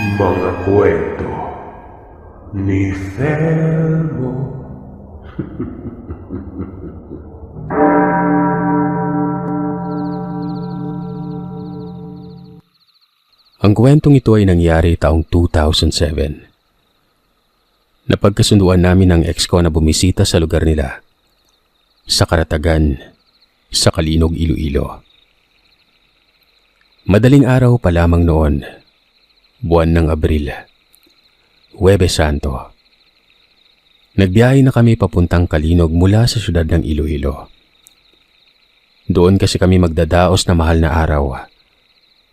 Mga kwento ni Fermo. Ang kwentong ito ay nangyari taong 2007. Napagkasunduan namin ng ex ko na bumisita sa lugar nila, sa Karatagan, sa Kalinog, Iloilo. Madaling araw pa lamang noon, buwan ng Abril, Huwebes Santo. Nagbiyahe na kami papuntang Kalinog mula sa syudad ng Iloilo. Doon kasi kami magdadaos na mahal na araw,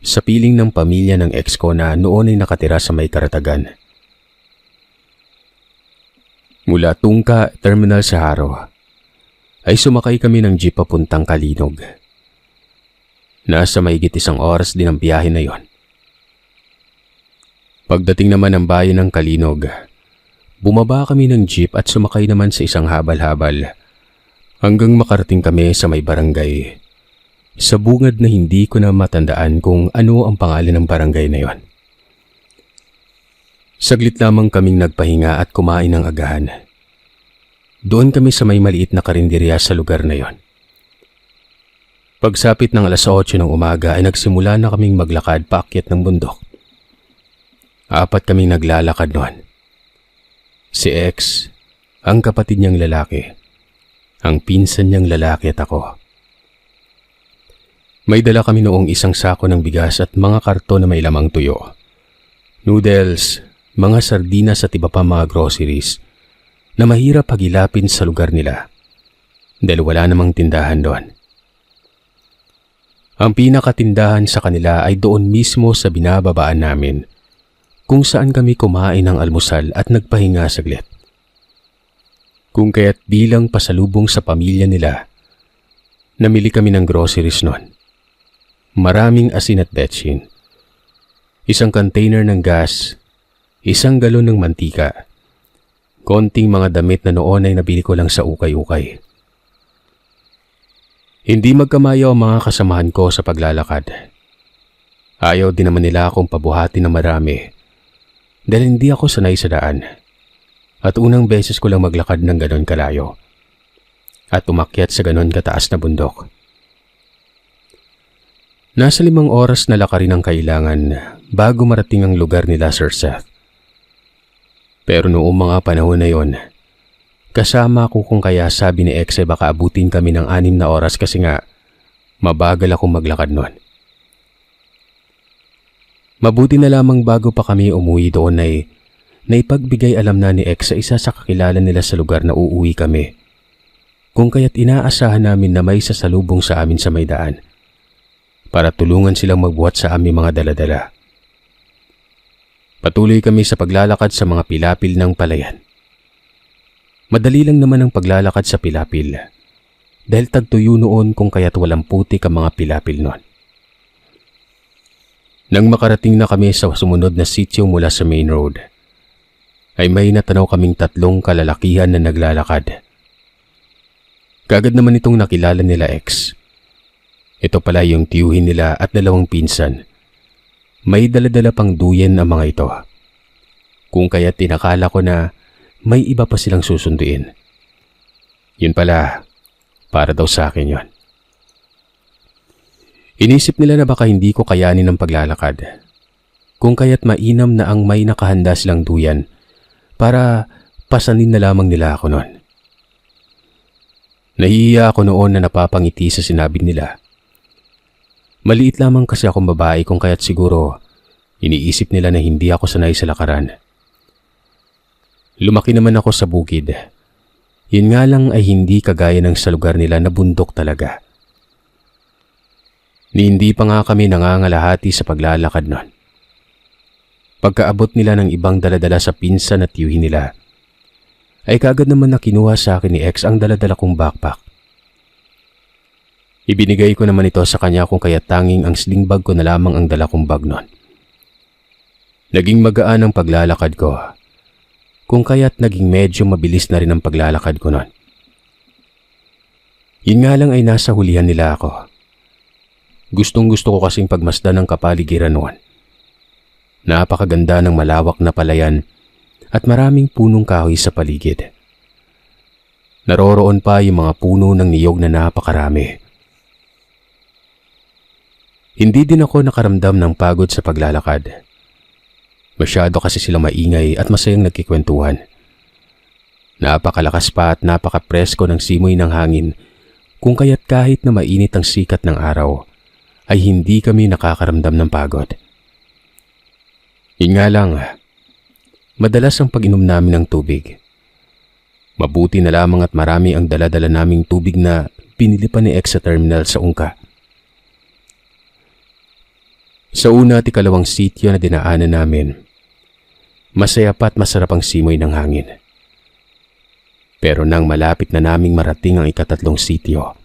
sa piling ng pamilya ng ex ko na noon ay nakatira sa may Karatagan. Mula Tungka Terminal sa Haro, ay sumakay kami ng jeep papuntang Kalinog. Nasa mahigit 1 oras din ang biyahe na yon. Pagdating naman ng bayan ng Kalinog, bumaba kami ng jeep at sumakay naman sa isang habal-habal hanggang makarating kami sa may barangay. Sa bungad na hindi ko na matandaan kung ano ang pangalan ng barangay na yon. Saglit lamang kaming nagpahinga at kumain ng agahan. Doon kami sa may maliit na karinderya sa lugar na yon. Pagsapit ng alas 8 ng umaga ay nagsimula na kaming maglakad paakyat ng bundok. 4 kaming naglalakad noon. Si ex, ang kapatid niyang lalaki, ang pinsan niyang lalaki at ako. May dala kami noong isang sako ng bigas at mga karton na may lamang tuyo, noodles, mga sardinas at iba pa mga groceries na mahirap hagilapin sa lugar nila dahil wala namang tindahan doon. Ang pinakatindahan sa kanila ay doon mismo sa binababaan namin kung saan kami kumain ng almusal at nagpahinga saglit. Kung kaya't bilang pasalubong sa pamilya nila, namili kami ng groceries noon. Maraming asin at betsin, 1 container ng gas, 1 galon ng mantika, konting mga damit na noon ay nabili ko lang sa ukay-ukay. Hindi magkamayaw ang mga kasamahan ko sa paglalakad. Ayaw din naman nila akong pabuhatin ng marami dahil hindi ako sanay sa daan at unang beses ko lang maglakad ng ganon kalayo at umakyat sa ganon kataas na bundok. Nasa 5 oras na lakarin ang kailangan bago marating ang lugar nila, Sir Seth. Pero noong mga panahon na yon, kasama ko kung kaya sabi ni ex ay baka abutin kami ng 6 na oras kasi nga mabagal akong maglakad noon. Mabuti na lamang bago pa kami umuwi doon ay naipagbigay alam na ni ex sa isa sa kakilala nila sa lugar na uuwi kami. Kung kaya't inaasahan namin na may sasalubong sa amin sa may daan para tulungan silang magbuhat sa aming mga daladala. Patuloy kami sa paglalakad sa mga pilapil ng palayan. Madali lang naman ang paglalakad sa pilapil dahil tagtuyo noon kung kaya't walang putik ang mga pilapil noon. Nang makarating na kami sa sumunod na sitio mula sa main road, ay may natanaw kaming 3 kalalakihan na naglalakad. Kagad naman itong nakilala nila ex. Ito pala yung tiyuhin nila at 2 pinsan. May daladala pang duyen ang mga ito. Kung kaya tinakala ko na may iba pa silang susunduin. Yun pala, para daw sa akin yun. Inisip nila na baka hindi ko kayanin ang paglalakad. Kung kaya't mainam na ang may nakahanda silang duyan para pasanin na lamang nila ako noon. Nahihiya ako noon na napapangiti sa sinabi nila. Maliit lamang kasi akong babae kung kaya't siguro iniisip nila na hindi ako sanay sa lakaran. Lumaki naman ako sa bukid. Yun nga lang ay hindi kagaya ng sa lugar nila na bundok talaga. Ni hindi pa nga kami nangangalahati sa paglalakad nun. Pagkaabot nila ng ibang daladala sa pinsan at tiyuhin nila, ay kagad naman na kinuha sa akin ni ex ang daladala kong backpack. Ibinigay ko naman ito sa kanya kung kaya tanging ang sling bag ko na lamang ang dala kong bag nun. Naging magaan ang paglalakad ko, kung kaya't naging medyo mabilis na rin ang paglalakad ko nun. Yun nga lang ay nasa hulihan nila ako. Gustong-gusto ko kasing pagmasdan ng kapaligiran noon. Napakaganda ng malawak na palayan at maraming punong kahoy sa paligid. Naroroon pa yung mga puno ng niyog na napakarami. Hindi din ako nakaramdam ng pagod sa paglalakad. Masyado kasi silang maingay at masayang nagkikwentuhan. Napakalakas pa at napakapresko ng simoy ng hangin, kung kaya't kahit na mainit ang sikat ng araw, ay hindi kami nakakaramdam ng pagod. Yun nga lang, madalas ang pag-inom namin ng tubig. Mabuti na lamang at marami ang dala-dala naming tubig na pinili pa ni X sa terminal sa Ungka. Sa una at ikalawang sityo na dinaanan namin, masaya pa at masarap ang simoy ng hangin. Pero nang malapit na naming marating ang ikatatlong sityo,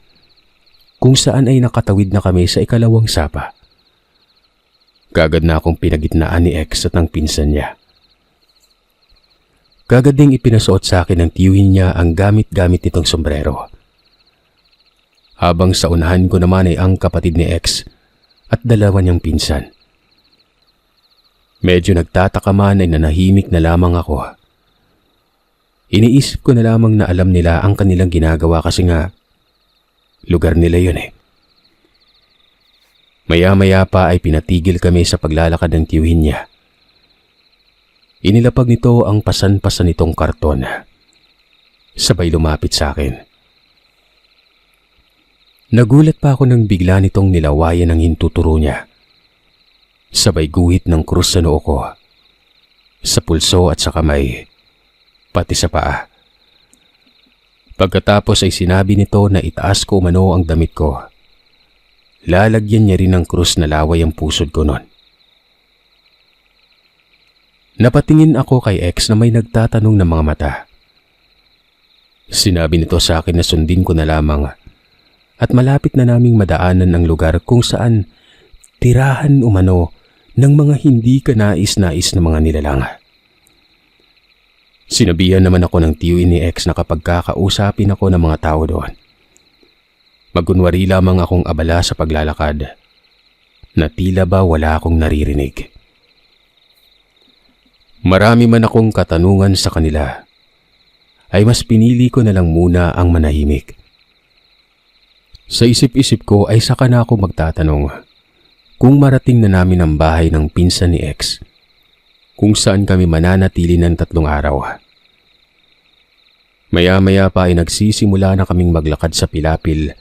kung saan ay nakatawid na kami sa ikalawang sapa, kagad na akong pinagitnaan ni X at ang pinsan niya. Kagad ding ipinasuot sa akin ng tiyuhin niya ang gamit-gamit nitong sombrero. Habang sa unahan ko naman ay ang kapatid ni X at dalawa niyang pinsan. Medyo nagtataka man ay nanahimik na lamang ako. Iniisip ko na lamang na alam nila ang kanilang ginagawa kasi nga lugar nila yun eh. Maya-maya pa ay pinatigil kami sa paglalakad ng tiyuhin niya. Inilapag nito ang pasan-pasan nitong karton. Sabay lumapit sa akin. Nagulat pa ako nang bigla nitong nilawayan ang hintuturo niya. Sabay guhit ng krus sa noo ko, sa pulso at sa kamay, pati sa paa. Pagkatapos ay sinabi nito na itaas ko umano ang damit ko. Lalagyan niya rin ng krus na laway ang pusod ko nun. Napatingin ako kay X na may nagtatanong ng mga mata. Sinabi nito sa akin na sundin ko na lamang at malapit na naming madaanan ang lugar kung saan tirahan umano ng mga hindi kanais-nais na mga nilalang. Sinabihan naman ako ng tiyuhin ni X na kapag kakausapin ako ng mga tao doon, magkunwari lamang akong abala sa paglalakad na tila ba wala akong naririnig. Marami man akong katanungan sa kanila, ay mas pinili ko na lang muna ang manahimik. Sa isip-isip ko ay saka na ako magtatanong kung marating na namin ang bahay ng pinsan ni X, kung saan kami mananatili ng 3 araw. Maya-maya pa ay nagsisimula na kaming maglakad sa Pilapil,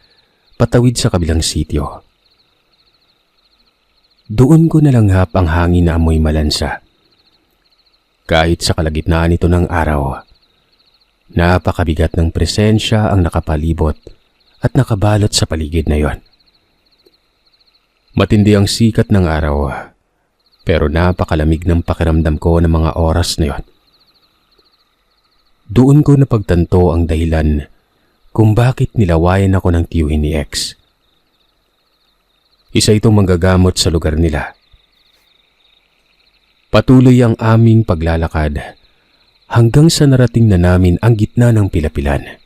patawid sa kabilang sityo. Doon ko nalanghap ang hangin na amoy malansa. Kahit sa kalagitnaan ito ng araw, napakabigat ng presensya ang nakapalibot at nakabalot sa paligid na yon. Matindi ang sikat ng araw, pero napakalamig ng pakiramdam ko ng mga oras na yon. Doon ko napagtanto ang dahilan kung bakit nilawayan ako ng tiyuhin ni X. Isa itong manggagamot sa lugar nila. Patuloy ang aming paglalakad hanggang sa narating na namin ang gitna ng Pilapilan.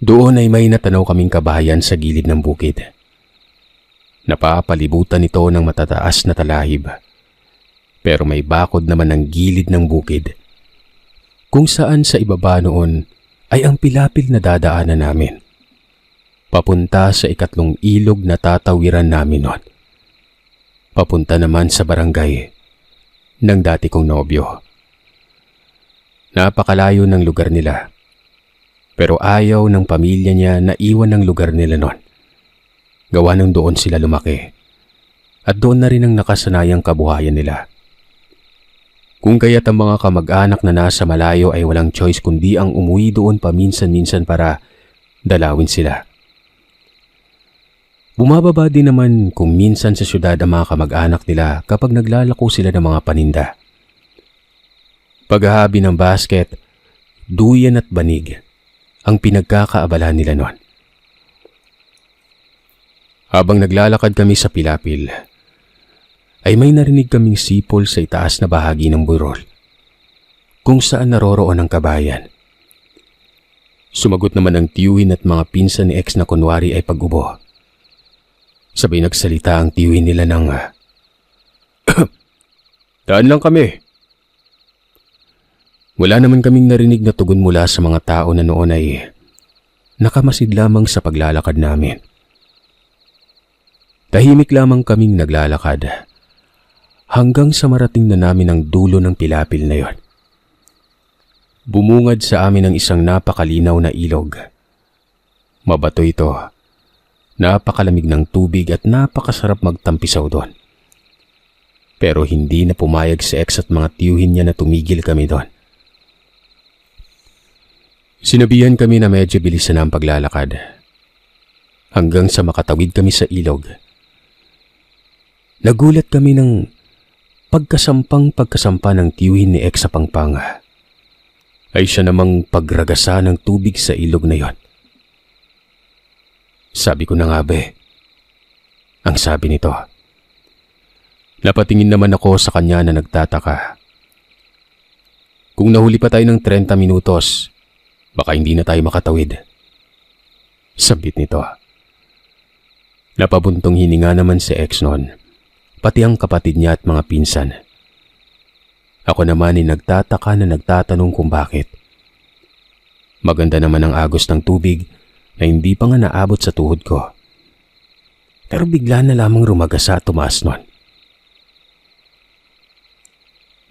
Doon ay may natanaw kaming kabahayan sa gilid ng bukid. Napapalibutan ito ng matataas na talahib, pero may bakod naman ang gilid ng bukid, kung saan sa ibaba noon ay ang Pilapil na dadaanan namin, papunta sa ikatlong ilog na tatawiran namin noon. Papunta naman sa barangay ng dati kong nobyo. Napakalayo ng lugar nila, pero ayaw ng pamilya niya na iwan ng lugar nila noon. Gawa ng doon sila lumaki at doon na rin ang nakasanayang kabuhayan nila. Kung kaya't ang mga kamag-anak na nasa malayo ay walang choice kundi ang umuwi doon paminsan-minsan para dalawin sila. Bumababa din naman kung minsan sa syudad ang mga kamag-anak nila kapag naglalako sila ng mga paninda. Paghahabi ng basket, duyan at banig ang pinagkakaabalahan nila noon. Habang naglalakad kami sa Pilapil, ay may narinig kaming sipol sa itaas na bahagi ng burol, kung saan naroroon ang kabayan. Sumagot naman ang tiyuhin at mga pinsan ni X na kunwari ay pag-ubo. Sabay nagsalita ang tiyuhin nila ng Daan lang kami. Wala naman kaming narinig na tugon mula sa mga tao na noon ay nakamasid lamang sa paglalakad namin. Tahimik lamang kaming naglalakad hanggang sa marating na namin ang dulo ng pilapil na yon. Bumungad sa amin ang isang napakalinaw na ilog. Mabato ito, napakalamig ng tubig at napakasarap magtampisaw doon. Pero hindi na pumayag si X at mga tiyuhin niya na tumigil kami doon. Sinabihan kami na medyo bilisan ang paglalakad hanggang sa makatawid kami sa ilog. Nagulat kami ng pagkasampa ng tiyuhin ni X sa pangpanga. Ay siya namang pagragasa ng tubig sa ilog na yon. Sabi ko na nga be, ang sabi nito. Napatingin naman ako sa kanya na nagtataka. Kung nahuli pa tayo ng 30 minutos, baka hindi na tayo makatawid. Sabit nito. Napabuntong hininga naman si X noon, pati ang kapatid niya at mga pinsan. Ako naman ay nagtataka na nagtatanong kung bakit. Maganda naman ang agos ng tubig na hindi pa nga naabot sa tuhod ko. Pero bigla na lamang rumagasa at tumaas nun.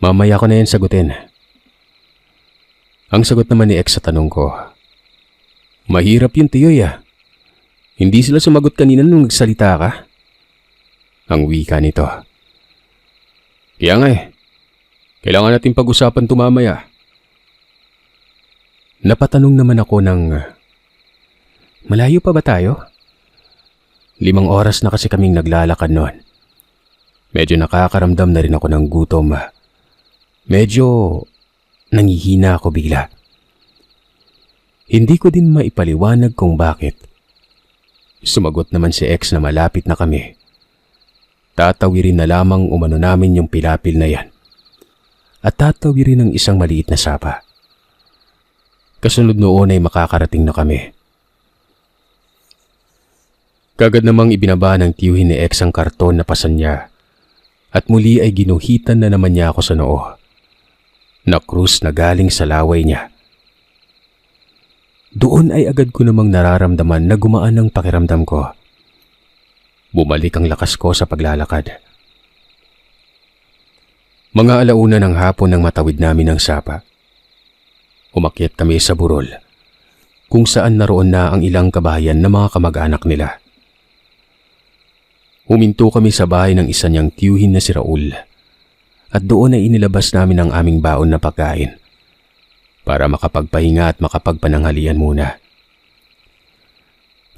Mamaya ko na yan sagutin. Ang sagot naman ni X sa tanong ko, mahirap yun tiyoy ah. Hindi sila sumagot kanina nung nagsalita ka. Ang wika nito. Kaya nga kailangan natin pag-usapan ito mamaya. Napatanong naman ako ng, malayo pa ba tayo? 5 oras na kasi kaming naglalakad noon. Medyo nakakaramdam na rin ako ng gutom. Medyo nangihina ako bigla. Hindi ko din maipaliwanag kung bakit. Sumagot naman si X na malapit na kami. Tatawirin na lamang umano namin yung pilapil na yan. At tatawirin ng isang maliit na sapa. Kasunod noon ay makakarating na kami. Kagad namang ibinaba ng tiyuhin ni X ang karton na pasan niya at muli ay ginuhitan na naman niya ako sa noo na krus na galing sa laway niya. Doon ay agad ko namang nararamdaman na gumaan ang pakiramdam ko. Bumalik ang lakas ko sa paglalakad. Mga alauna ng hapon nang matawid namin ang sapa. Umakyat kami sa burol, kung saan naroon na ang ilang kabahayan na mga kamag-anak nila. Huminto kami sa bahay ng isa niyang tiyuhin na si Raul, at doon ay inilabas namin ang aming baon na pagkain para makapagpahinga at makapagpananghalian muna.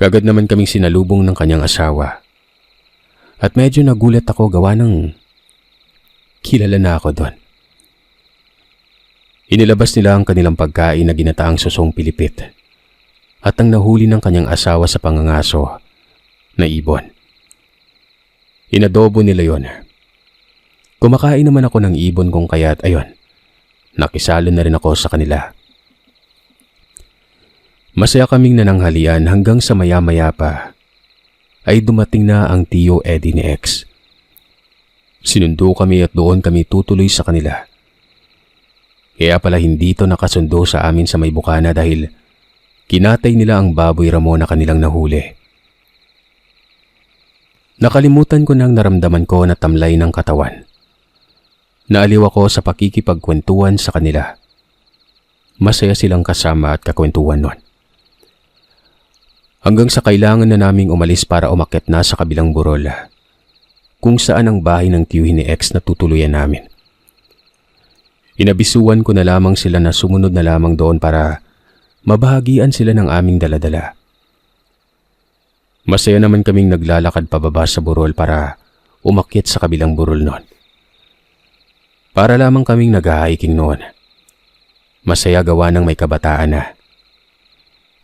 Kagad naman kaming sinalubong ng kanyang asawa, at medyo nagulat ako gawa ng kilala na ako doon. Inilabas nila ang kanilang pagkain na ginataang susong pilipit at ang nahuli ng kanyang asawa sa pangangaso na ibon. Inadobo nila yon. Kumakain naman ako ng ibon kung kaya't ayon, nakisalo na rin ako sa kanila. Masaya kaming nananghalian hanggang sa maya-maya pa ay dumating na ang tiyo Eddie ni X. Sinundo kami at doon kami tutuloy sa kanila. Kaya pala hindi ito nakasundo sa amin sa may bukana dahil kinatay nila ang baboy ramo na kanilang nahuli. Nakalimutan ko nang naramdaman ko na tamlay ng katawan. Naaliw ako sa pakikipagkwentuhan sa kanila. Masaya silang kasama at kakwentuhan nun. Hanggang sa kailangan na naming umalis para umakyat na sa kabilang burol, kung saan ang bahay ng tiyuhin ni X na tutuluyan namin. Inabisuan ko na lamang sila na sumunod na lamang doon para mabahagian sila ng aming daladala. Masaya naman kaming naglalakad pababa sa burol para umakyat sa kabilang burol noon. Para lamang kaming nag-hiking noon. Masaya gawa ng may kabataan na.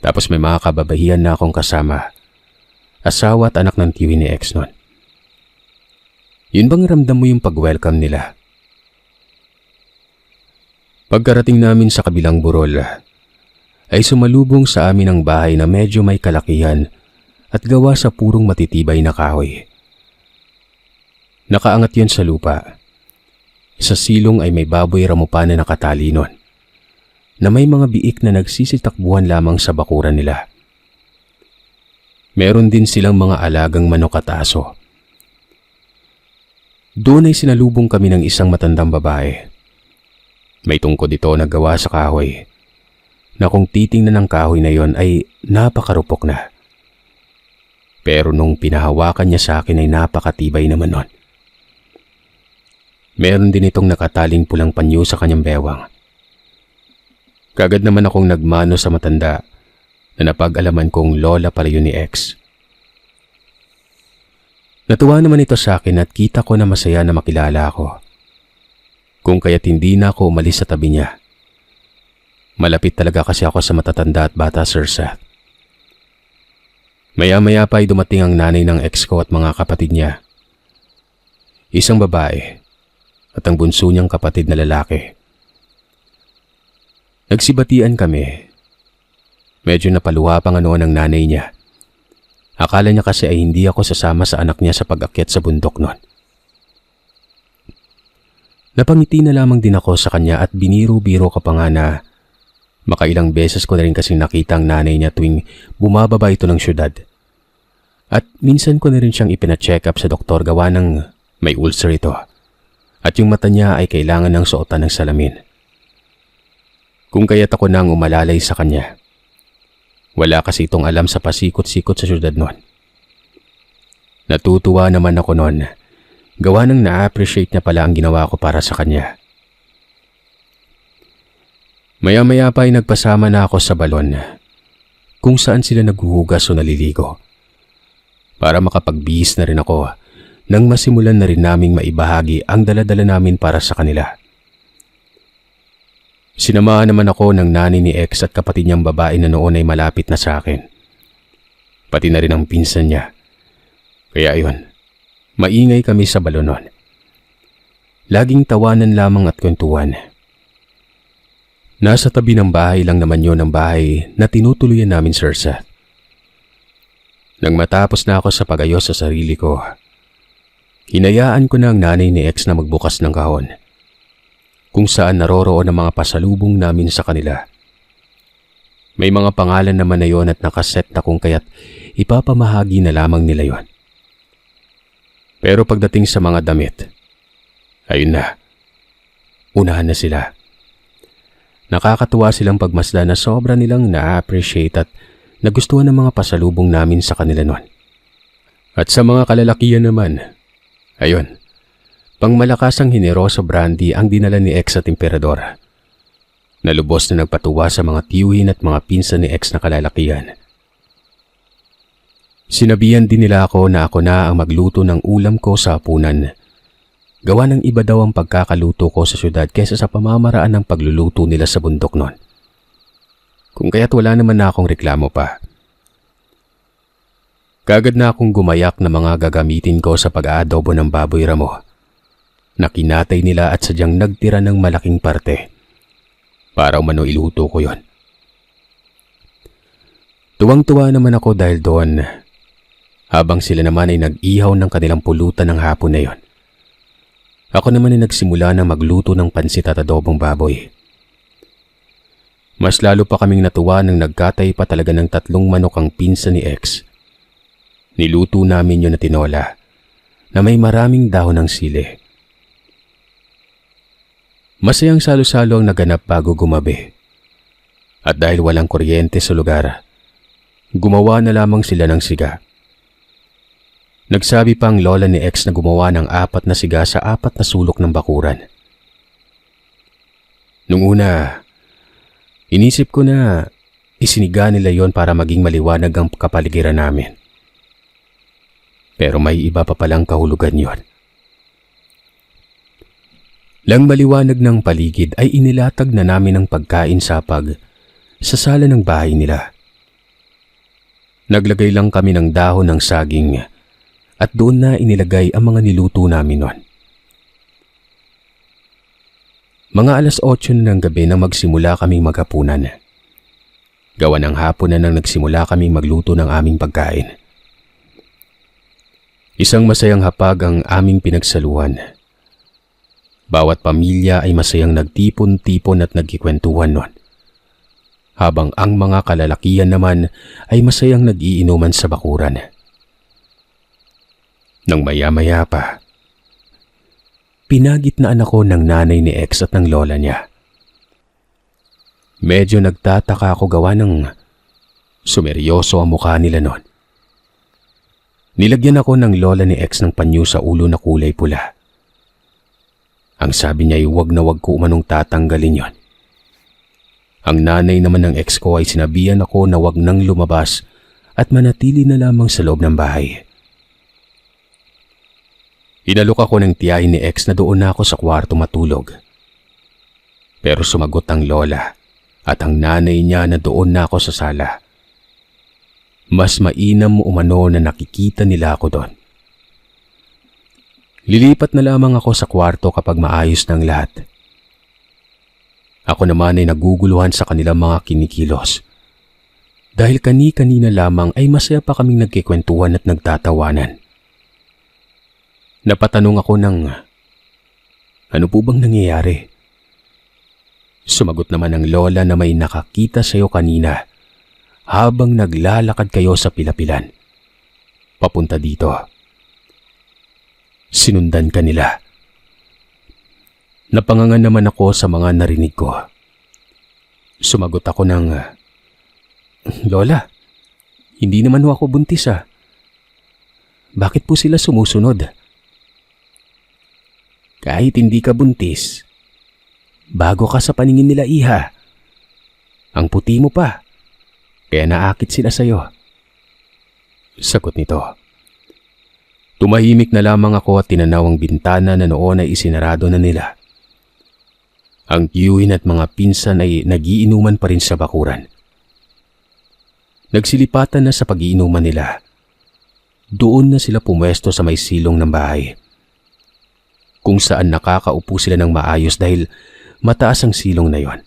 Tapos may mga kababahian na akong kasama, asawa at anak ng tiyuhin ni X noon. Yun bang ramdam mo yung pag-welcome nila? Pagkarating namin sa kabilang burol, ay sumalubong sa amin ang bahay na medyo may kalakihan at gawa sa purong matitibay na kahoy. Nakaangat yun sa lupa. Sa silong ay may baboy ramupa na nakatali nun, na may mga biik na nagsisitakbuhan lamang sa bakuran nila. Meron din silang mga alagang manok at aso. Doon ay sinalubong kami ng isang matandang babae. May tungkod ito na gawa sa kahoy, na kung titingnan ng kahoy na yon ay napakarupok na. Pero nung pinahawakan niya sa akin ay napakatibay naman nun. Meron din itong nakataling pulang panyo sa kanyang bewang. Kagad naman akong nagmano sa matanda na napag-alaman kong lola pala yun ni X. Natuwa naman ito sa akin at kita ko na masaya na makilala ako. Kung kaya't hindi na ako umalis sa tabi niya. Malapit talaga kasi ako sa matatanda at bata, Sir Seth. Maya-maya pa ay dumating ang nanay ng ex ko at mga kapatid niya. Isang babae at ang bunso niyang kapatid na lalaki. Nagsibatian kami. Medyo napaluha pa nga noon ang nanay niya. Akala niya kasi ay hindi ako sasama sa anak niya sa pag-akyat sa bundok noon. Napangiti na lamang din ako sa kanya at biniro-biro ko pa nga na makailang beses ko na rin kasing nakita ang nanay niya tuwing bumababa ito ng syudad. At minsan ko na rin siyang ipina-check up sa doktor gawa ng may ulcer ito. At yung mata niya ay kailangan ng suotan ng salamin. Kung kaya't ako nang umalalay sa kanya. Wala kasi itong alam sa pasikot-sikot sa syudad noon. Natutuwa naman ako noon. Gawa ng na-appreciate niya pala ang ginawa ko para sa kanya. Maya-maya pa ay nagpasama na ako sa balon kung saan sila naghuhugas o naliligo. Para makapagbihis na rin ako nang masimulan na rin naming maibahagi ang dala-dala namin para sa kanila. Sinamahan naman ako ng nanay ni X at kapatid niyang babae na noon ay malapit na sa akin. Pati na rin ang pinsan niya. Kaya ayun, maingay kami sa balon noon. Laging tawanan lamang at kwentuhan. Nasa tabi ng bahay lang naman yon ang bahay na tinutuluyan namin, Sir Seth. Nang matapos na ako sa pagayos sa sarili ko, hinayaan ko na ang nanay ni X na magbukas ng kahon, kung saan naroroon ang mga pasalubong namin sa kanila. May mga pangalan naman na yon at nakaset na kung kaya't ipapamahagi na lamang nila yon. Pero pagdating sa mga damit, ayun na, unahan na sila. Nakakatuwa silang pagmasdan na sobra nilang na-appreciate at nagustuhan ng mga pasalubong namin sa kanila noon. At sa mga kalalakihan naman, ayun, pangmalakasang hineroso brandy ang dinala ni X at Emperador. Nalubos na nagpatuwa sa mga tiyuhin at mga pinsan ni X na kalalakihan. Sinabihan din nila ako na ako na ang magluto ng ulam ko sa hapunan. Gawa ng iba daw ang pagkakaluto ko sa syudad kaysa sa pamamaraan ng pagluluto nila sa bundok noon. Kung kaya't wala naman na akong reklamo pa. Kagad na akong gumayak na mga gagamitin ko sa pag-aadobo ng baboy ramo. Nakinatay nila at sadyang nagtira ng malaking parte. Para umano iluto ko yon. Tuwang-tuwa naman ako dahil doon, habang sila naman ay nag-ihaw ng kanilang pulutan ng hapon na yon. Ako naman ay nagsimula na magluto ng pansit at adobong baboy. Mas lalo pa kaming natuwa nang nagkatay pa talaga ng 3 manok ang pinsan ni X. Niluto namin yun na tinola na may maraming dahon ng sili. Masayang salo-salo ang naganap bago gumabi. At dahil walang kuryente sa lugar, gumawa na lamang sila ng siga. Nagsabi pa ang lola ni X na gumawa ng 4 na siga sa 4 na sulok ng bakuran. Nung una, inisip ko na isiniga nila yon para maging maliwanag ang kapaligiran namin. Pero may iba pa palang kahulugan yon. Lang maliwanag ng paligid ay inilatag na namin ang pagkain sapag sa sala ng bahay nila. Naglagay lang kami ng dahon ng saging at doon na inilagay ang mga niluto namin noon. Mga 8:00 na ng gabi nang magsimula kaming maghapunan. Gawa ng hapon na nang nagsimula kaming magluto ng aming pagkain. Isang masayang hapag ang aming pinagsaluhan. Bawat pamilya ay masayang nagtipon-tipon at nagkikwentuhan noon. Habang ang mga kalalakihan naman ay masayang nag-iinuman sa bakuran. Nang maya-maya pa, pinagitnaan ako ng nanay ni X at ng lola niya. Medyo nagtataka ako gawa ng sumeryoso ang mukha nila noon. Nilagyan ako ng lola ni X ng panyo sa ulo na kulay pula. Ang sabi niya ay wag na wag ko umanong tatanggalin yon. Ang nanay naman ng ex ko ay sinabihan ako na wag nang lumabas at manatili na lamang sa loob ng bahay. Inalok ako ng tiyahin ni ex na doon na ako sa kwarto matulog. Pero sumagot ang lola at ang nanay niya na doon na ako sa sala. Mas mainam umano na nakikita nila ako doon. Lilipat na lamang ako sa kwarto kapag maayos ng lahat. Ako naman ay naguguluhan sa kanilang mga kinikilos. Dahil kani-kanina lamang ay masaya pa kaming nagkikwentuhan at nagtatawanan. Napatanong ako ng, ano po bang nangyayari? Sumagot naman ang lola na may nakakita sa iyo kanina habang naglalakad kayo sa pilapilan. Papunta dito. Sinundan ka nila. Napangangan naman ako sa mga narinig ko. Sumagot ako ng, Lola, hindi naman ako buntis ah. Bakit po sila sumusunod? Kahit hindi ka buntis, bago ka sa paningin nila iha. Ang puti mo pa, kaya naakit sila sa'yo. Sagot nito. Tumahimik na lamang ako at tinanaw ang bintana na noon ay isinarado na nila. Ang tiyuhin at mga pinsan ay nagiinuman pa rin sa bakuran. Nagsilipatan na sa pag-iinuman nila. Doon na sila pumwesto sa may silong ng bahay. Kung saan nakakaupo sila ng maayos dahil mataas ang silong na yon.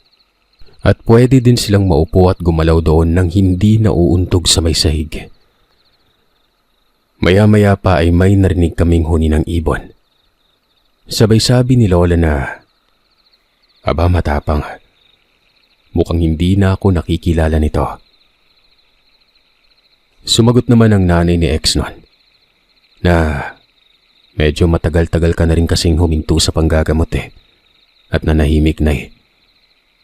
At pwede din silang maupo at gumalaw doon nang hindi nauuntog sa may sahig. Maya-maya pa ay may narinig kaming huni ng ibon. Sabay sabi ni Lola na, Aba matapang, mukhang hindi na ako nakikilala nito. Sumagot naman ang nanay ni X nun, na medyo matagal-tagal ka na rin kasing huminto sa panggagamot at nanahimik na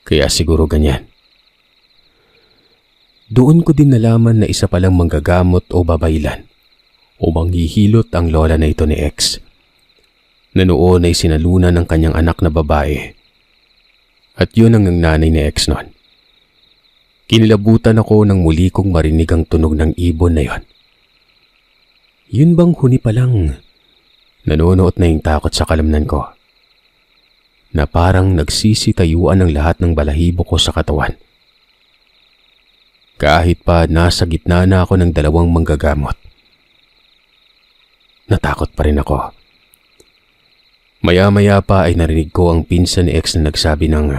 kaya siguro ganyan. Doon ko din nalaman na isa palang manggagamot o babaylan o manghihilot ang lola na ito ni X, na noon ay sinalunan ng kanyang anak na babae. At yun ang nanay ni X noon. Kinilabutan ako nang muli kong marinig ang tunog ng ibon na yon. Yun bang huni pa lang? Nanunuot na yung takot sa kalamnan ko, na parang nagsisitayuan ang lahat ng balahibo ko sa katawan. Kahit pa nasa gitna na ako ng dalawang manggagamot, natakot pa rin ako. Maya-maya pa ay narinig ko ang pinsan ni X na nagsabi ng,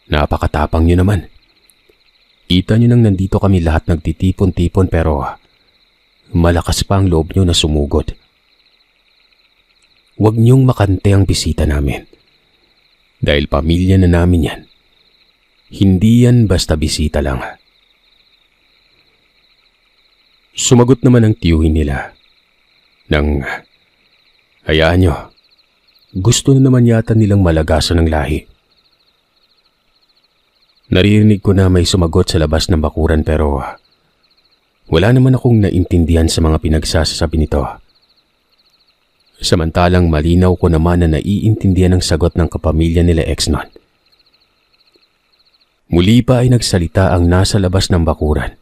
Napakatapang niyo naman. Kita niyo nang nandito kami lahat nagtitipon-tipon pero malakas pa ang loob niyo na sumugod. Huwag niyong makante ang bisita namin. Dahil pamilya na namin yan. Hindi yan basta bisita lang. Sumagot naman ang tiyuhin nila nang, hayaan niyo, gusto na naman yata nilang malagasan ng lahi. Naririnig ko na may sumagot sa labas ng bakuran pero wala naman akong naintindihan sa mga pinagsasabi nito. Samantalang malinaw ko naman na naiintindihan ang sagot ng kapamilya nila X noon. Muli pa ay nagsalita ang nasa labas ng bakuran.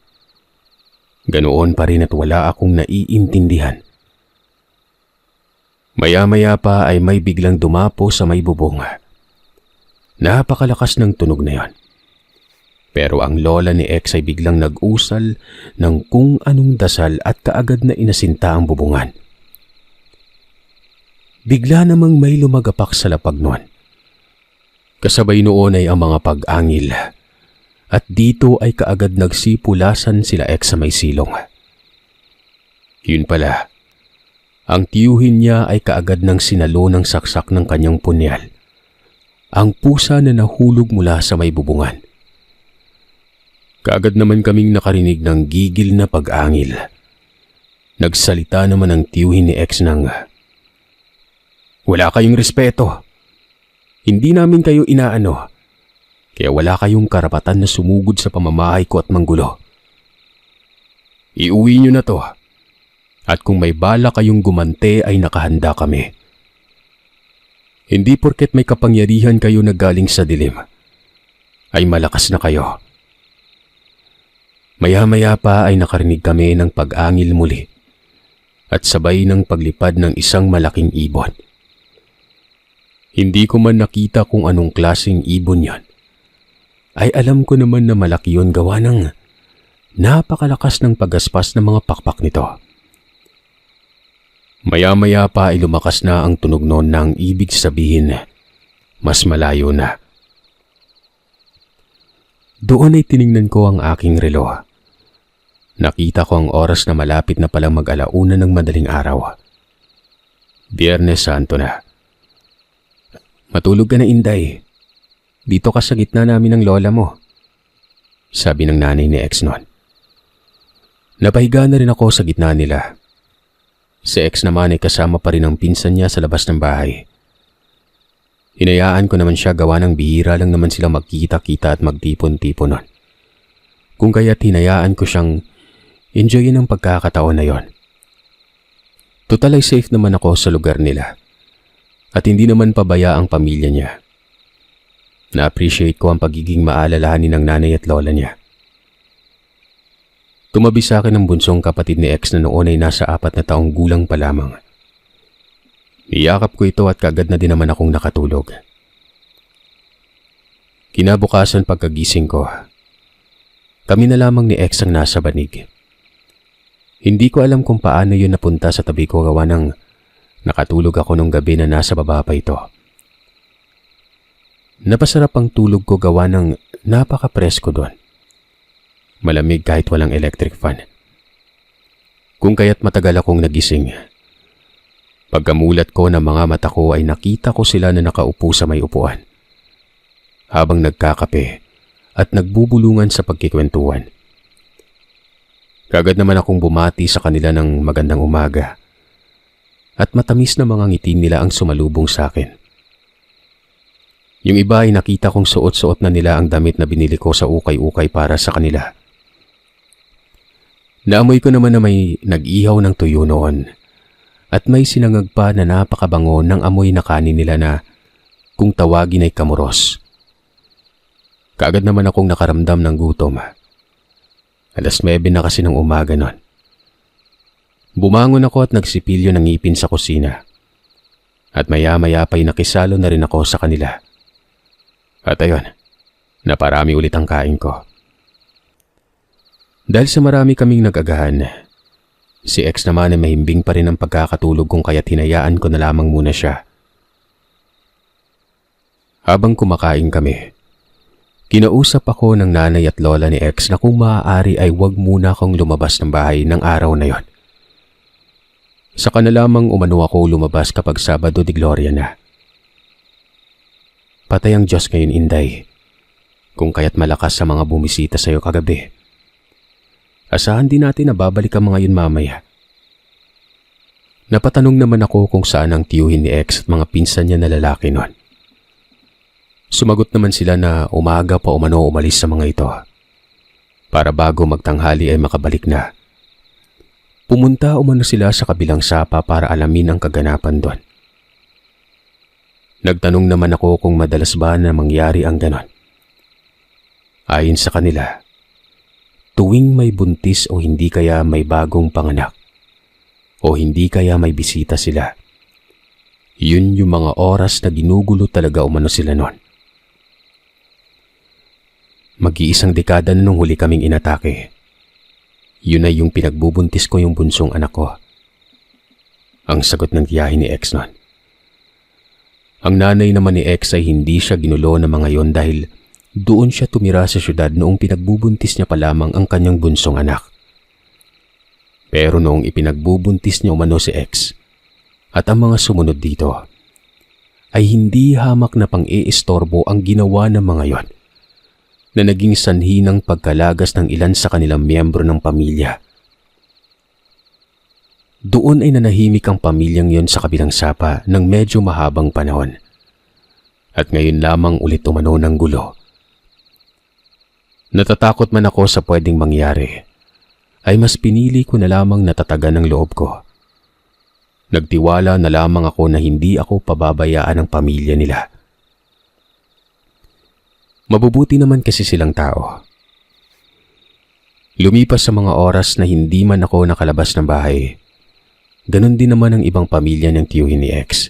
Ganoon pa rin at wala akong naiintindihan. Maya-maya pa ay may biglang dumapo sa may bubong. Napakalakas ng tunog na yon. Pero ang lola ni X ay biglang nag-usal ng kung anong dasal at kaagad na inasinta ang bubungan. Bigla namang may lumagapak sa lapag noon. Kasabay noon ay ang mga pag-angil at dito ay kaagad nagsipulasan sila X sa may silong. Yun pala, Ang tiyuhin niya ay kaagad ng sinalo ng saksak ng kanyang punyal. Ang pusa na nahulog mula sa may bubungan. Kaagad naman kaming nakarinig ng gigil na pag-angil. Nagsalita naman ang tiyuhin ni X ng, "Wala kayong respeto. Hindi namin kayo inaano. Kaya wala kayong karapatan na sumugod sa pamamahay ko at manggulo. Iuwi nyo na to. At kung may bala kayong gumante ay nakahanda kami. Hindi porket may kapangyarihan kayo na galing sa dilim, ay malakas na kayo." Maya-maya pa ay nakarinig kami ng pag-angil muli at sabay ng paglipad ng isang malaking ibon. Hindi ko man nakita kung anong klaseng ibon yon. Ay alam ko naman na malaki yon gawa ng napakalakas ng pagaspas ng mga pakpak nito. Maya-maya pa ay lumakas na ang tunog noon na ang ibig sabihin mas malayo na. Doon ay tiningnan ko ang aking relo. Nakita ko ang oras na malapit na palang mag-alauna ng madaling araw. Biyernes Santo na. "Matulog ka na, Inday. Dito ka sa gitna namin ng lola mo," sabi ng nanay ni X noon. Napahiga na rin ako sa gitna nila. Si X naman ay kasama pa rin ang pinsan niya sa labas ng bahay. Hinayaan ko naman siya gawa ng bihira lang naman sila magkita-kita at magtipon-tipon nun. Kung kaya't hinayaan ko siyang enjoyin ang pagkakataon na yon. Total ay safe naman ako sa lugar nila at hindi naman pabaya ang pamilya niya. Na-appreciate ko ang pagiging maalalahanin ng nanay at lola niya. Tumabi sa akin ang bunsong kapatid ni X na noon ay nasa 4 na taong gulang pa lamang. Iyakap ko ito at kaagad na din naman akong nakatulog. Kinabukasan pagkagising ko, kami na lamang ni X ang nasa banig. Hindi ko alam kung paano yun napunta sa tabi ko gawa ng nakatulog ako nung gabi na nasa baba pa ito. Napasarap ang tulog ko gawa ng napaka-presko doon. Malamig kahit walang electric fan. Kung kaya't matagal akong nagising. Pagkamulat ko ng mga mata ko ay nakita ko sila na nakaupo sa may upuan. Habang nagkakape at nagbubulungan sa pagkikwentuhan. Kagad naman akong bumati sa kanila ng magandang umaga. At matamis na mga ngiti nila ang sumalubong sa akin. Yung iba ay nakita kong suot-suot na nila ang damit na binili ko sa ukay-ukay para sa kanila. Naamoy ko naman na may nag-ihaw ng tuyo noon at may sinangag pa na napakabango ng amoy na kanin nila na kung tawagin ay kamuros. Kaagad naman akong nakaramdam ng gutom. 9:00 na kasi ng umaga noon. Bumangon ako at nagsipilyo ng ngipin sa kusina. At maya-maya pa'y nakisalo na rin ako sa kanila. At ayun, naparami ulit ang kain ko. Dahil sa marami kaming nag-agahan, si X naman ay mahimbing pa rin ang pagkakatulog kung kaya't hinayaan ko na lamang muna siya. Habang kumakain kami, kinausap ako ng nanay at lola ni X na kung maaari ay huwag muna akong lumabas ng bahay ng araw na yon. Saka na lamang umano ako lumabas kapag Sabado de Gloria na. Patay ang Diyos ngayon, Inday, kung kaya't malakas sa mga bumisita sa iyo kagabi. Asahan din natin na babalik ang mga yun mamaya. Napatanong naman ako kung saan ang tiyuhin ni X at mga pinsan niya na lalaki nun. Sumagot naman sila na umaga pa umano umalis sa mga ito. Para bago magtanghali ay makabalik na. Pumunta umano sila sa kabilang sapa para alamin ang kaganapan doon. Nagtanong naman ako kung madalas ba na mangyari ang ganon. Ayon sa kanila, tuwing may buntis o hindi kaya may bagong panganak o hindi kaya may bisita sila, yun yung mga oras na ginugulo talaga umano sila noon. Mag-iisang dekada na nung huli kaming inatake. Yun ay yung pinagbubuntis ko yung bunsong anak ko. Ang sagot ng tiyahin ni X noon. Ang nanay naman ni X ay hindi siya ginulo ng mga yon dahil doon siya tumira sa syudad noong pinagbubuntis niya pa lamang ang kanyang bunsong anak. Pero noong ipinagbubuntis niya umano si X, At ang mga sumunod dito ay hindi hamak na pang-iistorbo ang ginawa ng mga yon na naging sanhi ng pagkalagas ng ilan sa kanilang miyembro ng pamilya. Doon ay nanahimik ang pamilyang yon sa kabilang sapa ng medyo mahabang panahon. At ngayon lamang ulit umano ng gulo. Natatakot man ako sa pwedeng mangyari, ay mas pinili ko na lamang natatagan ang loob ko. Nagtiwala na lamang ako na hindi ako pababayaan ng pamilya nila. Mabubuti naman kasi silang tao. Lumipas sa mga oras na hindi man ako nakalabas ng bahay, ganun din naman ang ibang pamilya ng tiyuhin ni X.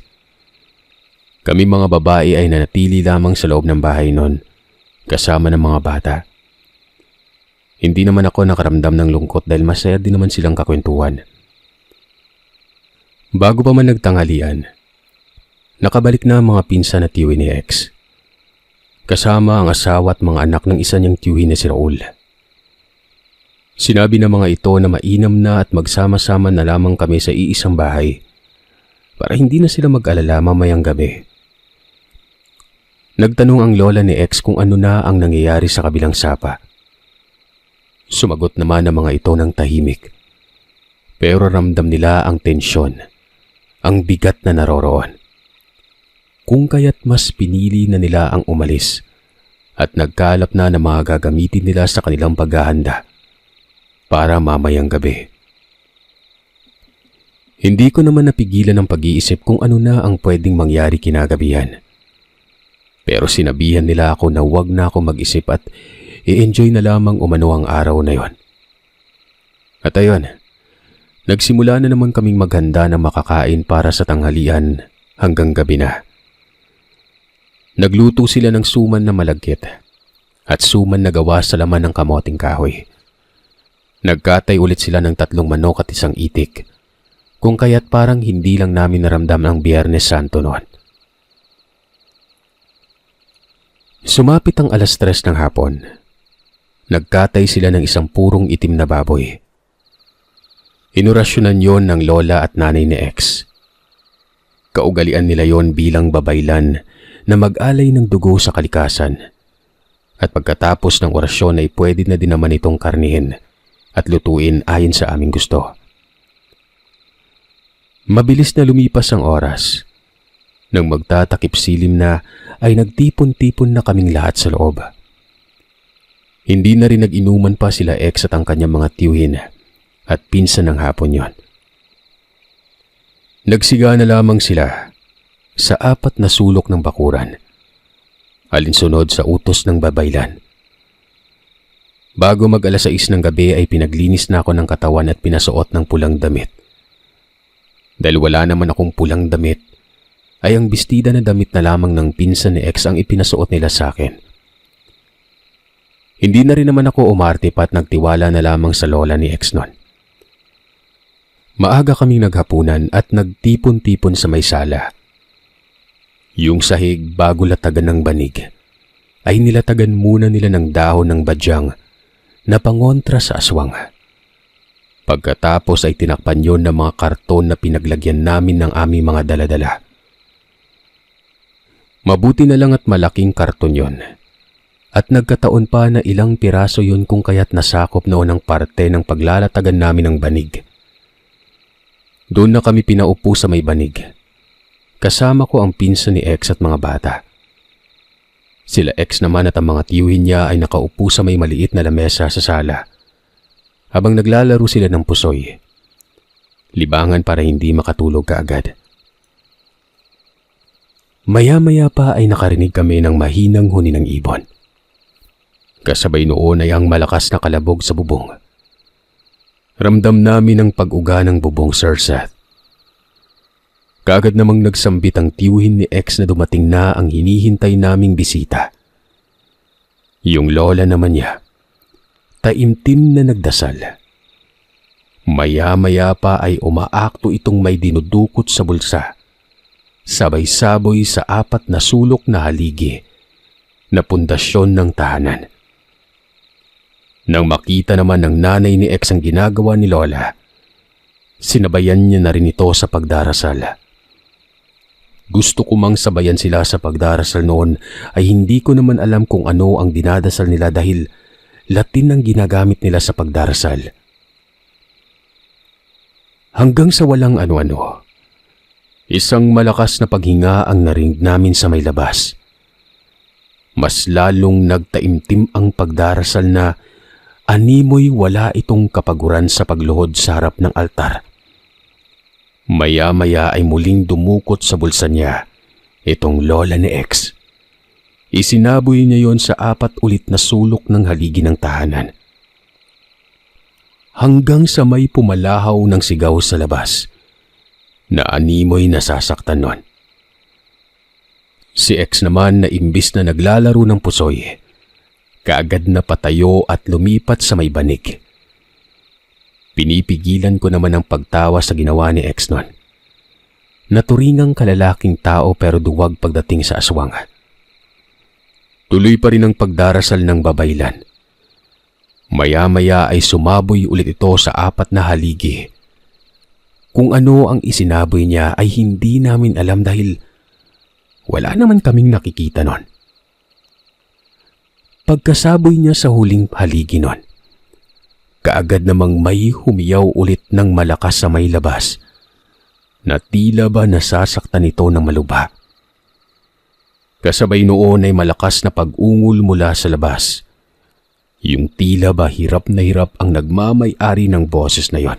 Kami mga babae ay nanatili lamang sa loob ng bahay noon, kasama ng mga bata. Hindi naman ako nakaramdam ng lungkot dahil masaya din naman silang kakwentuhan. Bago pa man nagtanghalian, nakabalik na ang mga pinsan na tiyuhin ni X. Kasama ang asawa at mga anak ng isa niyang tiyuhin na si Raul. Sinabi ng mga ito na mainam na at magsama-sama na lamang kami sa iisang bahay para hindi na sila mag-alala mamayang gabi. Nagtanong ang lola ni X kung ano na ang nangyayari sa kabilang sapa. Sumagot naman ang mga ito ng tahimik. Pero ramdam nila ang tensyon, ang bigat na naroroon. Kung kaya't mas pinili na nila ang umalis at nagkalap na ng mga gagamitin nila sa kanilang paghahanda para mamayang gabi. Hindi ko naman napigilan ang pag-iisip kung ano na ang pwedeng mangyari kinagabihan. Pero sinabihan nila ako na huwag na ako mag-isip at i-enjoy na lamang umano ang araw na yon. At ayon, nagsimula na naman kaming maghanda ng makakain para sa tanghalian hanggang gabi na. Nagluto sila ng suman na malagkit at suman na gawa sa laman ng kamoting kahoy. Nagkatay ulit sila ng 3 manok at 1 itik, kung kaya't parang hindi lang namin naramdam ang Biyernes Santo noon. Sumapit ang 3:00 ng hapon. Nagkatay sila ng 1 purong itim na baboy. Inurasyonan yon ng lola at nanay ni X. Kaugalian nila yon bilang babaylan na mag-alay ng dugo sa kalikasan. At pagkatapos ng orasyon ay pwede na din naman itong karnihin at lutuin ayon sa aming gusto. Mabilis na lumipas ang oras. Nang magtatakip silim na ay nagtipon-tipon na kaming lahat sa loob. Hindi na rin nag-inuman pa sila X at ang kanyang mga tiyuhin at pinsan ng hapon yon. Nagsiga na lamang sila sa 4 na sulok ng bakuran, alinsunod sa utos ng babaylan. Bago mag-6 ng gabi ay pinaglinis na ako ng katawan at pinasuot ng pulang damit. Dahil wala naman akong pulang damit, ay ang bestida na damit na lamang ng pinsan ni X ang ipinasuot nila sa akin. Hindi na rin naman ako umarte pa at nagtiwala na lamang sa lola ni X noon. Maaga kaming naghapunan at nagtipon-tipon sa may sala. Yung sahig bago latagan ng banig ay nilatagan muna nila ng dahon ng badyang na pangontra sa aswang. Pagkatapos ay tinakpan yon ng mga karton na pinaglagyan namin ng aming mga daladala. Mabuti na lang at malaking karton yon at nagkataon pa na ilang piraso yon kung kaya't nasakop noon ang parte ng paglalatagan namin ng banig. Doon na kami pinaupo sa may banig. Kasama ko ang pinsan ni X at mga bata. Sila X naman at ang mga tiyuhin niya ay nakaupo sa may maliit na lamesa sa sala habang naglalaro sila ng pusoy. Libangan para hindi makatulog kaagad. Maya-maya pa ay nakarinig kami ng mahinang huni ng ibon. Kasabay noon ay ang malakas na kalabog sa bubong. Ramdam namin ang pag-uga ng bubong, Sir Seth. Kaagad namang nagsambit ang tiyuhin ni X na dumating na ang hinihintay naming bisita. Yung lola naman niya, taimtim na nagdasal. Maya-maya pa ay umaakto itong may dinudukot sa bulsa. Sabay-saboy sa 4 na sulok na haligi na pundasyon ng tahanan. Nang makita naman ng nanay ni X ang ginagawa ni lola, sinabayan niya na rin ito sa pagdarasal. Gusto ko mang sabayan sila sa pagdarasal noon ay hindi ko naman alam kung ano ang dinadasal nila dahil Latin ang ginagamit nila sa pagdarasal. Hanggang sa walang ano-ano, isang malakas na paghinga ang narinig namin sa may labas. Mas lalong nagtaimtim ang pagdarasal na animoy wala itong kapaguran sa pagluhod sa harap ng altar. Maya-maya ay muling dumukot sa bulsa niya itong lola ni X. Isinaboy niya yon sa 4 ulit na sulok ng haligi ng tahanan. Hanggang sa may pumalahaw ng sigaw sa labas na animoy nasasaktan nun. Si X naman na imbis na naglalaro ng pusoy, kaagad na patayo at lumipat sa may banig. Pinipigilan ko naman ang pagtawa sa ginawa ni X nun. Naturingang kalalaking tao pero duwag pagdating sa aswang. Tuloy pa rin ang pagdarasal ng babaylan. Maya-maya ay sumaboy ulit ito sa 4 na haligi. Kung ano ang isinaboy niya ay hindi namin alam dahil wala naman kaming nakikita nun. Pagkasaboy niya sa huling haligi nun, kaagad namang may humiyaw ulit ng malakas sa may labas na tila ba nasasaktan ito ng malubha. Kasabay noon ay malakas na pag-ungol mula sa labas. Yung tila ba hirap na hirap ang nagmamay-ari ng boses na yon.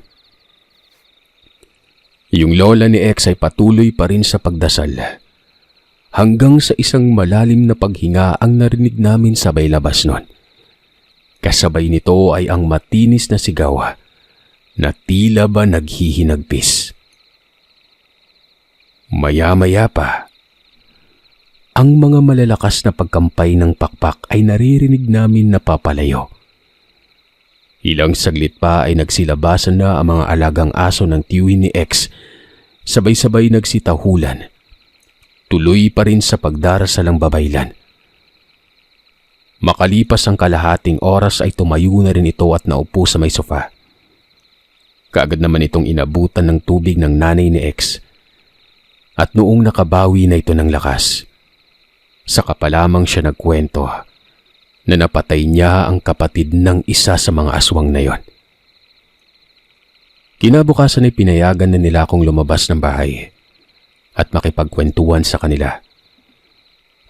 Yung lola ni X ay patuloy pa rin sa pagdasal. Hanggang sa isang malalim na paghinga ang narinig namin sabay labas nun. Kasabay nito ay ang matinis na sigaw na tila ba naghihinagpis. Maya-maya pa, ang mga malalakas na pagkampay ng pakpak ay naririnig namin na papalayo. Ilang saglit pa ay nagsilabasan na ang mga alagang aso ng tiyuhin ni X, sabay-sabay nagsitahulan. Tuloy pa rin sa pagdarasal ang babaylan. Makalipas ang kalahating oras ay tumayo na rin ito at naupo sa may sofa. Kaagad naman itong inabutan ng tubig ng nanay ni X. At noong nakabawi na ito ng lakas, saka pa lamang siya nagkwento na napatay niya ang kapatid ng isa sa mga aswang na yon. Kinabukasan ay pinayagan na nila akong lumabas ng bahay at makipagkwentuhan sa kanila.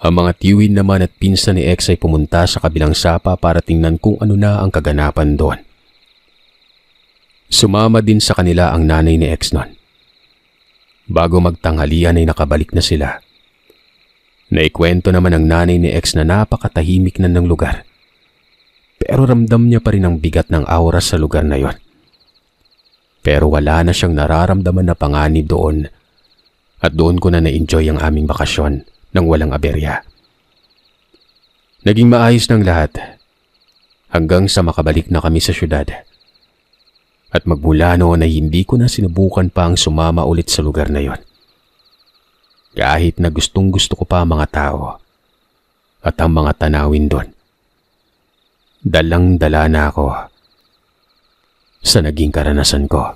Ang mga tiyuhin naman at pinsan ni X ay pumunta sa kabilang sapa para tingnan kung ano na ang kaganapan doon. Sumama din sa kanila ang nanay ni X noon. Bago magtanghalian ay nakabalik na sila. Naikwento naman ng nanay ni X na napakatahimik na ng lugar. Pero ramdam niya pa rin ang bigat ng aura sa lugar na yon. Pero wala na siyang nararamdaman na panganib doon at doon ko na na-enjoy ang aming bakasyon nang walang aberya. Naging maayos ng lahat hanggang sa makabalik na kami sa syudad. At magmula noon ay hindi ko na sinubukan pa ang sumama ulit sa lugar na yon. Kahit na gustong-gusto ko pa ang mga tao at ang mga tanawin doon. Dalang-dala na ako sa naging karanasan ko.